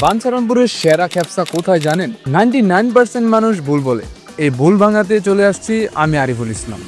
বাঞ্ছারামপুরের সেরা খ্যাপসা কোথায় জানেন? 99% মানুষ ভুল বলে। এই ভুল ভাঙাতে চলে আসছি আমি আরিফুল ইসলাম।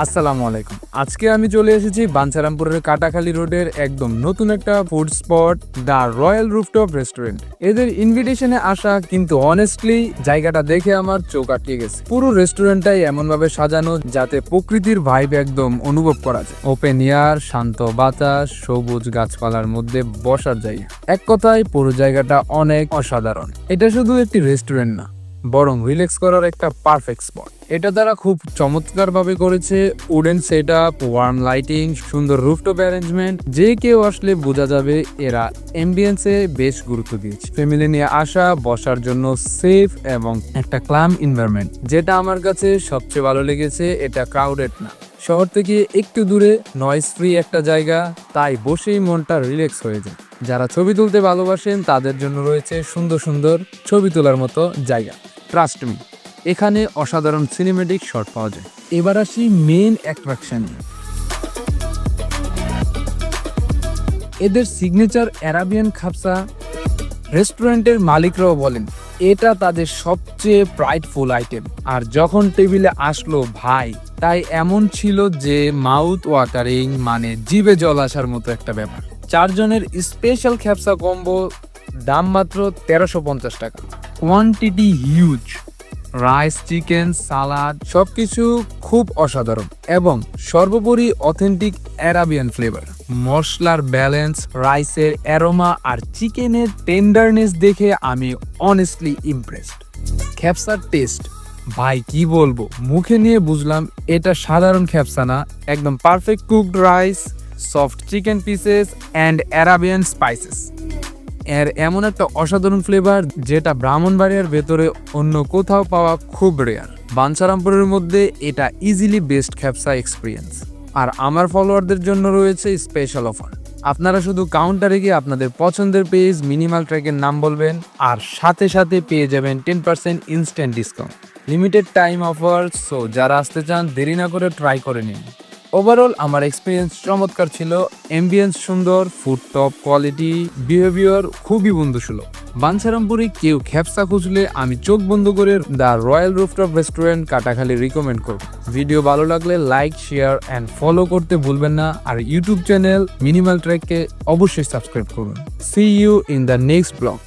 আসসালামু আলাইকুম। আজকে আমি চলে এসেছি বাঞ্ছারামপুরের কাটাখালী রোডের একদম নতুন একটা food spot, the royal rooftop restaurant. এদের ইনভিটেশনে আসা, কিন্তু অনেস্টলি জায়গাটা দেখে আমার চোখ আটকে গেছে। পুরো রেস্টুরেন্টটাই এমন ভাবে সাজানো যাতে প্রকৃতির ভাইব একদম অনুভব করা যায়। ওপেন এয়ার, শান্ত বাতাস, সবুজ গাছপালার মধ্যে বসার জায়গা। এক কথায় পুরো জায়গাটা অনেক অসাধারণ। এটা শুধু একটি রেস্টুরেন্ট না, বরং রিল্যাক্স করার একটা পারফেক্ট স্পট। এটা তারা খুব চমৎকার ভাবে করেছে। Wooden set up, warm lighting, সুন্দর রুফটপ অ্যারেঞ্জমেন্ট। যে কেউ আসলে বোঝা যাবে এরা এম্বিয়েন্সে বেশ গুরুত্ব দিয়েছে। ফ্যামিলি নিয়ে আসা, বসার জন্য সেফ এবং একটা ক্লাম এনভায়রনমেন্ট। যেটা আমার কাছে সবচেয়ে ভালো লেগেছে, এটা ক্রাউডেড না, শহর থেকে একটু দূরে, নয়েজ ফ্রি একটা জায়গা, তাই বসেই মনটা রিল্যাক্স হয়ে যায়। যারা ছবি তুলতে ভালোবাসেন তাদের জন্য রয়েছে সুন্দর সুন্দর ছবি তোলার মতো জায়গা। ট্রাস্ট মি, এখানে অসাধারণ সিনেমেটিক শট পাওয়া যায়। এবার আসি মেইন অ্যাট্রাকশন। এদের সিগনেচার অ্যারাবিয়ান খাপসা। রেস্টুরেন্টের মালিকরাও বলেন এটা তাদের সবচেয়ে প্রাইডফুল আইটেম। আর যখন টেবিলে আসলো ভাই, তাই এমন ছিল যে মাউথ ওয়াটারিং, মানে জিভে জল আসার মতো একটা ব্যাপার। 4 জনের স্পেশাল খ্যাপসা কম্বো, দাম মাত্র 1350 টাকা। কোয়ান্টিটি হিউজ, রাইস, চিকেন, সালাদ সবকিছু খুব অসাধারণ এবং সর্বোপরি অথেন্টিক অ্যারাবিয়ান ফ্লেভার। মশলার ব্যালেন্স, রাইসের অ্যারোমা আর চিকেনের টেন্ডারনেস দেখে আমি অনেস্টলি ইমপ্রেসড। খ্যাপসার টেস্ট ভাই কি বলবো, মুখে নিয়ে বুঝলাম এটা সাধারণ খ্যাপসা না, একদম perfect cooked rice, soft chicken pieces and Arabian spices. এর এমন একটা অসাধারণ ফ্লেভার যেটা ব্রাহ্মণবাড়িয়ার ভেতরে অন্য কোথাও পাওয়া খুব রেয়ার। বাঞ্ছারামপুরের মধ্যে এটা ইজিলি বেস্ট খ্যাপসা এক্সপিরিয়েন্স। আর আমার ফলোয়ারদের জন্য রয়েছে স্পেশাল অফার। আপনারা শুধু কাউন্টারে গিয়ে আপনাদের পছন্দের পেজ মিনিমাল ট্র্যাকের নাম বলবেন, আর সাথে সাথে পেয়ে যাবেন 10% instant discount. Limited time offer, so যারা আসতে চান দেরি না করে ট্রাই করে নিন। ওভারঅল আমার এক্সপিরিয়েন্স চমৎকার ছিল। এম্বিয়েন্স সুন্দর, ফুড টপ কোয়ালিটি, বিহেভিয়ার খুবই বন্ধুসুলভ। বাঞ্ছারামপুরে কেউ খ্যাপসা খুঁজলে আমি চোখ বন্ধ করে the royal rooftop restaurant Katakhali recommend করব। ভিডিও ভালো লাগলে লাইক, শেয়ার অ্যান্ড ফলো করতে ভুলবেন না। আর ইউটিউব চ্যানেল মিনিমাল ট্র্যাককে অবশ্যই সাবস্ক্রাইব করুন। See you in the next blog.